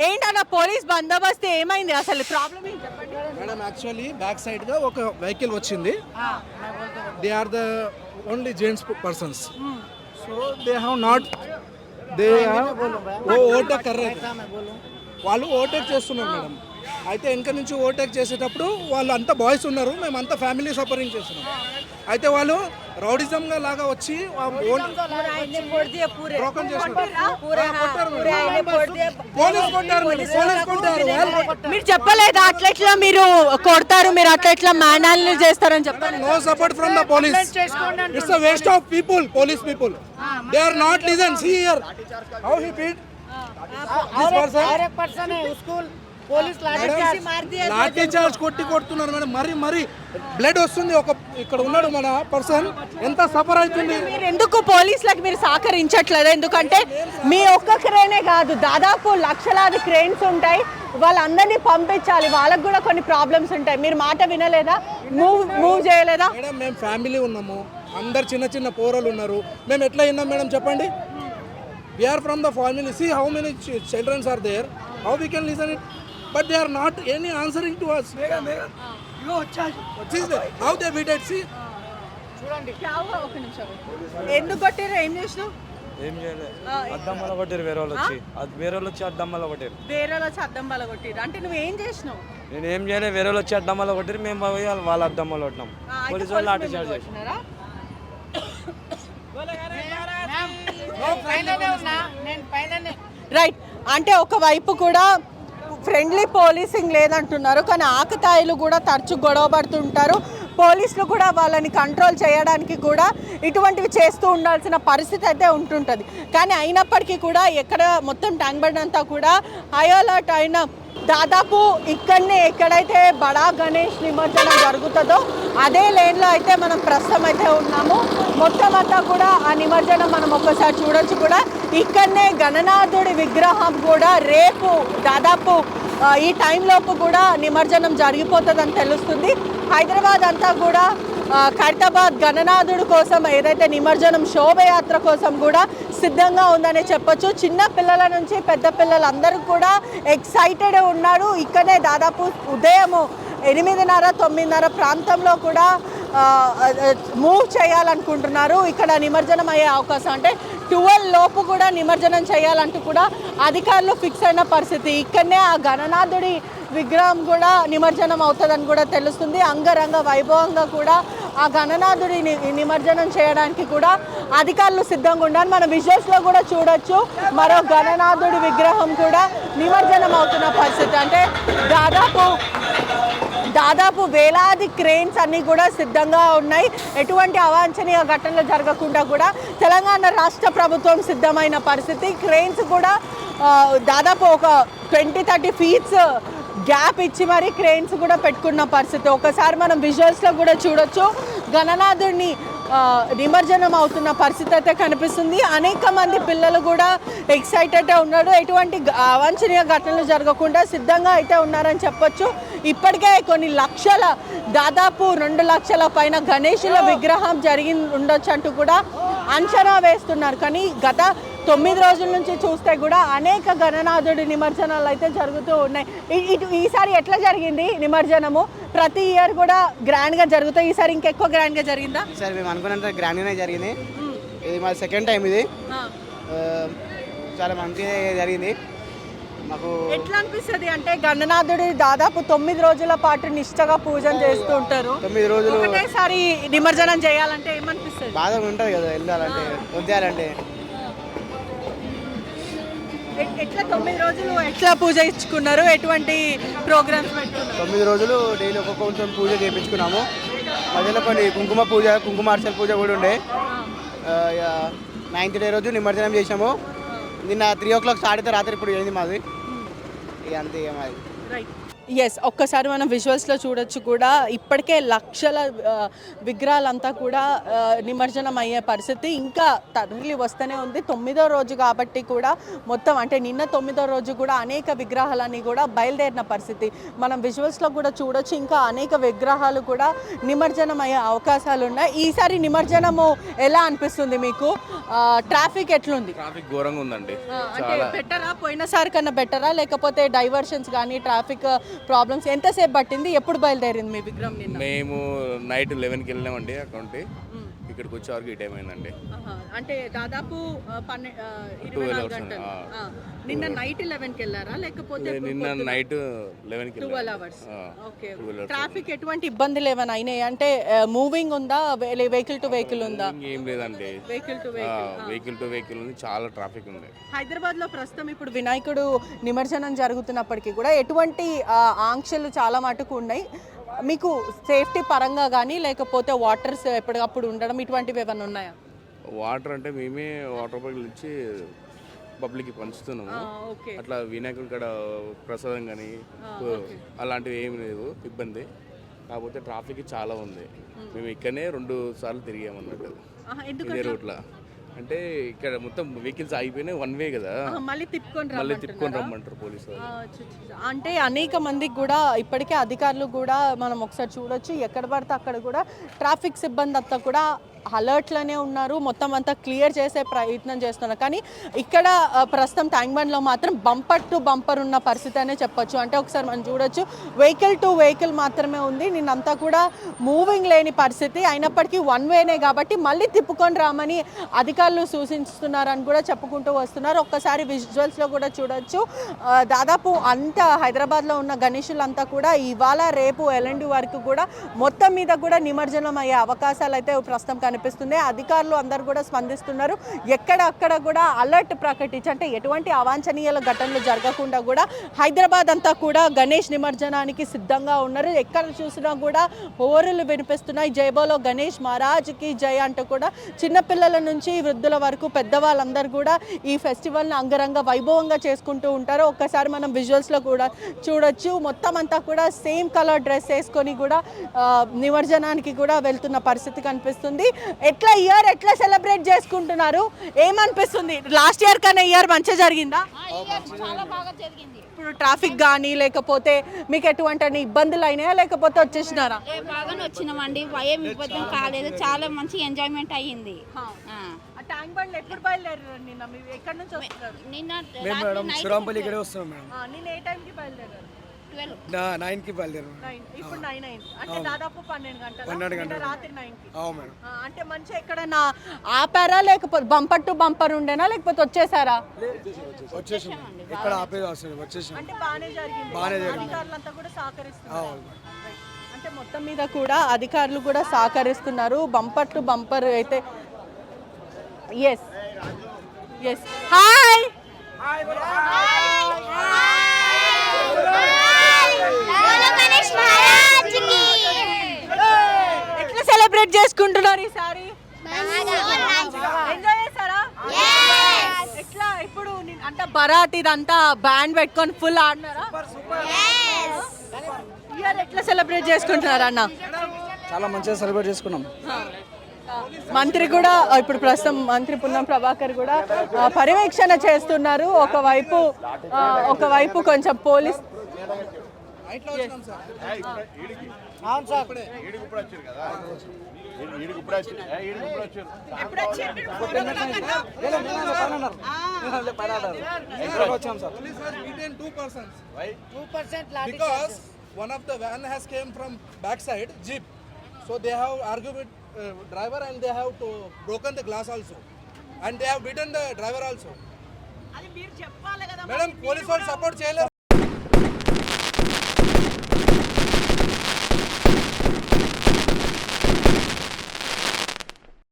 ఏంటన్నా పోలీస్ బందోబస్తు ఏమైంది అసలు ప్రాబ్లం ఏంటి చెప్పండి మేడం యాక్చువల్లీ బ్యాక్ సైడ్ గా ఒక వెహికల్ వచ్చింది they are the only gents persons so they have not they overtake వాళ్ళు ఓవర్టేక్ చేస్తున్నారు మేడం అయితే వెనక నుంచి ఓవర్టేక్ చేసేటప్పుడు వాళ్ళు అంతా బాయ్స్ ఉన్నారు మేమంతా ఫ్యామిలీ సఫరింగ్ చేస్తున్నాం అయితే వాళ్ళు రౌడిజంగా లాగా వచ్చి బ్రోకన్ మీరు చెప్పలేదా అట్లా మీరు కొడతారు మీరు అట్లా మానాలను చేస్తారని చెప్పారు no support from the police it's a waste of people police people they are not listen see here how he beat this person lathi charge కొడుతున్నారు మేడం మరి బ్లడ్ వస్తుంది ఒక ఇక్కడ ఉన్నాడు మన పర్సన్ ఎంత సఫర్ అవుతుంది మీరు ఎందుకు పోలీసులకు మీరు సహకరించట్లేదు ఎందుకంటే మీ ఒక్క క్రేనే కాదు దాదాపు లక్షలాది క్రేన్స్ ఉంటాయి వాళ్ళందరినీ పంపించాలి వాళ్ళకు కూడా కొన్ని ప్రాబ్లమ్స్ ఉంటాయి మీరు మాట వినలేదా మూవ్ చేయలేదా మేడం మేము ఫ్యామిలీ ఉన్నాము అందరు చిన్న పోరలు ఉన్నారు మేము ఎట్లా విన్నాం మేడం చెప్పండి we are from the family see how many children are there how we can listen it but they are not any answering to us how they beat it see చూడండి ఎందుకు కొట్టారు ఏం చేసినావు ఏం చేయలేదు అద్దమ్మల కొట్టారు వేరే వాళ్ళు వచ్చి అద్దమ్మల కొట్టారు అద్దం బల కొట్టారు అంటే నువ్వు ఏం చేసినావు నేను ఏం చేయలేదు వేరే వాళ్ళు వచ్చి అద్దమ్మల కొట్టారు మేము పోయి వాళ్ళ అద్దమ్మలు కొట్టినాం పోలీసు వాళ్ళు లాఠీ చార్జ్ చేసినారా రైట్ అంటే ఒకవైపు కూడా ఫ్రెండ్లీ పోలీసింగ్ లేదంటున్నారు కానీ ఆకతాయిలు కూడా తరచు గొడవ పడుతుంటారు పోలీసులు కూడా వాళ్ళని కంట్రోల్ చేయడానికి కూడా ఇటువంటివి చేస్తూ ఉండాల్సిన పరిస్థితి అయితే ఉంటుంటుంది కానీ అయినప్పటికీ కూడా ఎక్కడ మొత్తం ట్యాంక్ బండ్ అంతా కూడా హై అలర్ట్ అయిన దాదాపు ఇక్కడనే ఎక్కడైతే బడా గణేష్ నిమజ్జనం జరుగుతుందో అదే లేన్లో అయితే మనం ప్రస్తుతం అయితే ఉన్నాము మొత్తం అంతా కూడా ఆ నిమజ్జనం మనం ఒక్కసారి చూడొచ్చు కూడా ఇక్కడనే గణనాథుడి విగ్రహం కూడా రేపు దాదాపు ఈ టైంలోపు కూడా నిమజ్జనం జరిగిపోతుందని తెలుస్తుంది హైదరాబాద్ అంతా కూడా ఖైరతాబాద్ గణనాథుడి కోసం ఏదైతే నిమజ్జనం శోభయాత్ర కోసం కూడా సిద్ధంగా ఉందనే చెప్పొచ్చు చిన్న పిల్లల నుంచి పెద్ద పిల్లలందరూ కూడా ఎక్సైటెడ్ ఉన్నారు ఇక్కడనే దాదాపు ఉదయం 8:30-9 ప్రాంతంలో కూడా మూవ్ చేయాలనుకుంటున్నారు ఇక్కడ నిమజ్జనం అయ్యే అవకాశం అంటే 12 లోపు కూడా నిమజ్జనం చేయాలంటూ కూడా అధికారులు ఫిక్స్ అయిన పరిస్థితి ఇక్కడనే ఆ గణనాథుడి విగ్రహం కూడా నిమజ్జనం అవుతుందని కూడా తెలుస్తుంది అంగరంగ వైభవంగా కూడా ఆ గణనాథుడి నిమజ్జనం చేయడానికి కూడా అధికారులు సిద్ధంగా ఉన్నారు మన విజువల్స్లో కూడా చూడొచ్చు మరో గణనాథుడి విగ్రహం కూడా నిమజ్జనం అవుతున్న పరిస్థితి అంటే దాదాపు వేలాది క్రేన్స్ అన్నీ కూడా సిద్ధంగా ఉన్నాయి ఎటువంటి అవాంఛనీయ ఘటనలు జరగకుండా కూడా తెలంగాణ రాష్ట్ర ప్రభుత్వం సిద్ధమైన పరిస్థితి క్రేన్స్ కూడా దాదాపు ఒక 20-30 ఫీట్స్ గ్యాప్ ఇచ్చి మరి క్రేన్స్ కూడా పెట్టుకున్న పరిస్థితి ఒకసారి మనం విజువల్స్లో కూడా చూడొచ్చు గణనాథుడిని నిమజ్జనం అవుతున్న పరిస్థితి అయితే కనిపిస్తుంది అనేక మంది పిల్లలు కూడా ఎక్సైటెడ్గా ఉన్నారు ఎటువంటి అవాంఛనీయ ఘటనలు జరగకుండా సిద్ధంగా అయితే ఉన్నారని చెప్పొచ్చు ఇప్పటికే కొన్ని లక్షల దాదాపు 2 లక్షల పైన గణేశుల విగ్రహం జరిగి ఉండొచ్చు అంటూ కూడా అంచనా వేస్తున్నారు కానీ గత 9 రోజుల నుంచి చూస్తే కూడా అనేక గణనాథుడి నిమజ్జనాలు అయితే జరుగుతూ ఉన్నాయి ఈసారి ఎట్లా జరిగింది నిమజ్జనము ప్రతి ఇయర్ కూడా గ్రాండ్గా జరుగుతాయి ఈసారి ఇంకెక్కువ గ్రాండ్గా జరిగిందా సార్ మేము అనుకున్నంత గ్రాండ్గానే జరిగింది ఇది మా సెకండ్ టైం ఇది చాలా మంచిగా జరిగింది మాకు ఎట్లా అనిపిస్తుంది అంటే గణనాథుడి దాదాపు 9 రోజుల పాటు నిష్ఠగా పూజలు చేస్తూ ఉంటారు 9 రోజులు ఒకటేసారి నిమజ్జనం చేయాలంటే ఏమనిపిస్తుంది బాధ ఉంటుంది కదా వెళ్ళాలంటే వద్దాలంటే ఎట్లా 9 రోజులు ఎట్లా పూజ ఇచ్చుకున్నారు ఎటువంటి ప్రోగ్రామ్స్ పెట్టుకున్నారు 9 రోజులు డైలీ ఒక్కొక్క పూజ చేయించుకున్నాము మధ్యలో కొన్ని కుంకుమార్చన పూజ కూడా ఉండే 9th డే రోజు నిమజ్జనం చేసాము నిన్న 3 o'clock స్టార్ట్ అయితే రాత్రి ఇప్పుడు 8 మాది ఇక అంతే మాది ఎస్, ఒక్కసారి మనం విజువల్స్లో చూడొచ్చు కూడా ఇప్పటికే లక్షల విగ్రహాలంతా కూడా నిమజ్జనం అయ్యే పరిస్థితి ఇంకా తరలి వస్తూనే ఉంది. 9వ రోజు కాబట్టి కూడా మొత్తం అంటే నిన్న 9వ రోజు కూడా అనేక విగ్రహాలన్నీ కూడా బయలుదేరిన పరిస్థితి మనం విజువల్స్లో కూడా చూడొచ్చు. ఇంకా అనేక విగ్రహాలు కూడా నిమజ్జనం అయ్యే అవకాశాలు ఉన్నాయి. ఈసారి నిమజ్జనము ఎలా అనిపిస్తుంది మీకు? ట్రాఫిక్ ఎట్లుంది? ట్రాఫిక్ ఘోరంగా ఉందండి. అంటే బెటరా, పోయినసారి కన్నా బెటరా, లేకపోతే డైవర్షన్స్ కానీ ట్రాఫిక్ ప్రాబ్లమ్స్ ఎంతసేపు పట్టింది? ఎప్పుడు బయలుదేరింది మీ విగ్రహం? నిన్న మేము నైట్ 11కి వెళ్ళినామండి అకౌంట్. ఇక్కడికి వచ్చేవరకు ఈ టైం అయిందండి. అంటే దాదాపు 24 గంటలు. నిన్న నైట్ 11కి వెళ్ళారా లేకపోతే నిన్న నైట్ 11కి 12 అవర్స్? ఓకే. ట్రాఫిక్ ఎటువంటి ఇబ్బందులు ఏమైనా అయినాయి అంటే మూవింగ్ ఉందా, వెహికల్ టు వెహికల్ ఉందా? ఏం లేదండి, వెహికల్ టు వెహికల్ ఉంది, చాలా ట్రాఫిక్ ఉంది. హైదరాబాద్ లో ప్రస్తుతం ఇప్పుడు వినాయకుడు నిమజ్జనం జరుగుతున్నప్పటికీ కూడా ఎటువంటి ఆంక్షలు చాలా మటుకు ఉన్నాయి. మీకు సేఫ్టీ పరంగా కానీ లేకపోతే వాటర్స్ ఎప్పటికప్పుడు ఉండడం ఇటువంటివి ఏమైనా ఉన్నాయా? వాటర్ అంటే మేమే వాటర్ బాటిల్ ఇచ్చి పబ్లిక్కి పంచుతున్నాము. అట్లా వినాయకుడి కాడ ప్రసాదం కానీ అలాంటివి ఏమి లేదు ఇబ్బంది. కాకపోతే ట్రాఫిక్ చాలా ఉంది. మేము ఇక్కడనే 2 సార్లు తిరిగామన్నట్టు ఇదే రూట్లో. అంటే ఇక్కడ మొత్తం వెహికల్స్ ఆగిపోయినాయి, 1 వే కదా, మళ్ళీ తిప్పుకొని రమ్మంటారు పోలీసు వాళ్ళు. అంటే అనేక మందికి కూడా ఇప్పటికే అధికారులు కూడా మనం ఒకసారి చూడొచ్చు, ఎక్కడ పడితే అక్కడ కూడా ట్రాఫిక్ సిబ్బంది అంతా కూడా అలర్ట్లోనే ఉన్నారు, మొత్తం అంతా క్లియర్ చేసే ప్రయత్నం చేస్తున్నారు. కానీ ఇక్కడ ప్రస్తుతం ట్యాంక్ బండ్లో మాత్రం బంపర్ టు బంపర్ ఉన్న పరిస్థితి అనే చెప్పొచ్చు. అంటే ఒకసారి మనం చూడొచ్చు, వెహికల్ టు వెహికల్ మాత్రమే ఉంది, నిన్నంతా కూడా మూవింగ్ లేని పరిస్థితి. అయినప్పటికీ 1 వేనే కాబట్టి మళ్ళీ తిప్పుకొని రామని అధికారులు సూచిస్తున్నారని కూడా చెప్పుకుంటూ వస్తున్నారు. ఒక్కసారి విజువల్స్లో కూడా చూడొచ్చు, దాదాపు అంతా హైదరాబాద్లో ఉన్న గణేషులంతా కూడా ఇవాళ రేపు ఎల్లుండి వరకు కూడా మొత్తం మీద కూడా నిమజ్జనం అయ్యే అవకాశాలు అయితే ప్రస్తుతం కనిపిస్తుంది. అధికారులు అందరూ కూడా స్పందిస్తున్నారు. ఎక్కడక్కడ కూడా అలర్ట్ ప్రకటించి అంటే ఎటువంటి అవాంఛనీయ ఘటనలు జరగకుండా కూడా హైదరాబాద్ అంతా కూడా గణేష్ నిమజ్జనానికి సిద్ధంగా ఉన్నారు. ఎక్కడ చూసినా కూడా హోరులు వినిపిస్తున్నాయి. జై బోలో గణేష్ మహారాజ్కి జై అంటూ కూడా చిన్నపిల్లల నుంచి వృద్ధుల వరకు పెద్దవాళ్ళందరూ కూడా ఈ ఫెస్టివల్ని అంగరంగ వైభవంగా చేసుకుంటూ ఉంటారు. ఒక్కసారి మనం విజువల్స్లో కూడా చూడొచ్చు, మొత్తం అంతా కూడా సేమ్ కలర్ డ్రెస్ వేసుకొని కూడా నిమజ్జనానికి కూడా వెళ్తున్న పరిస్థితి కనిపిస్తుంది. ఎట్లా సెలబ్రేట్ చేసుకుంటున్నారు? ఏమనిపిస్తుంది? లాస్ట్ ఇయర్ కన్నా ఇయర్ మంచిగా జరిగిందా? చాలా బాగా జరిగింది. ఇప్పుడు ట్రాఫిక్ కానీ లేకపోతే మీకు ఎటువంటి ఇబ్బందులు అయినాయా లేకపోతే వచ్చేసినారా? బాగానే వచ్చినామండి, ఏం ఇబ్బంది కాలేదు, చాలా మంచి ఎంజాయ్మెంట్ అయ్యింది. ట్యాంక్ బండ్ ఎప్పుడు బయలుదేరారు? నిన్న మీరు ఎక్కడి నుంచి వస్తున్నారు? నిన్న శ్రీరాంపల్లి ఇక్కడే వస్తున్నాం మేడం. నిన్న ఏ టైంకి బయలుదేరారు? 9కి బయలుదేరాం. ఇప్పుడు 9 అయింది అంటే దాదాపు 12 గంటలు. రాత్రి 9కి. అవును మేడం. అంటే మంచిగా ఎక్కడన్నా ఆపారా లేకపోతే బంపర్ టు బంపర్ ఉండేనా లేకపోతే వచ్చేసారా? వచ్చేసాం, ఇక్కడ ఆపేది వస్తుంది, వచ్చేసాం. అంటే బాగానే జరిగింది, అధికారులంతా కూడా సహకరిస్తున్నారు. అంటే మొత్తం మీద కూడా అధికారులు కూడా సహకరిస్తున్నారు. బంపర్ టు బంపర్ అయితే ఎస్ ఎస్. హాయ్, ఎట్లా సెలబ్రేట్ చేసుకుంటున్నారు ఈసారి? ఎంజాయ్ చేస్తారా? ఎట్లా ఇప్పుడు అంటే బరాత్ ఇదంతా బ్యాండ్ పెట్టుకొని ఫుల్ ఆడినారా? ఇయర్ ఎట్లా సెలబ్రేట్ చేసుకుంటున్నారు అన్న? చాలా మంచిగా సెలబ్రేట్ చేసుకున్నాం. మంత్రి కూడా ఇప్పుడు ప్రస్తుతం మంత్రి పున్నం ప్రభాకర్ కూడా పర్యవేక్షణ చేస్తున్నారు. ఒకవైపు కొంచెం police Because one of the van has came from backside jeep, so they have argued with driver and they have to broken the glass also, and they have beaten the driver also. Madam, police వాళ్ళు support చేయలేదు.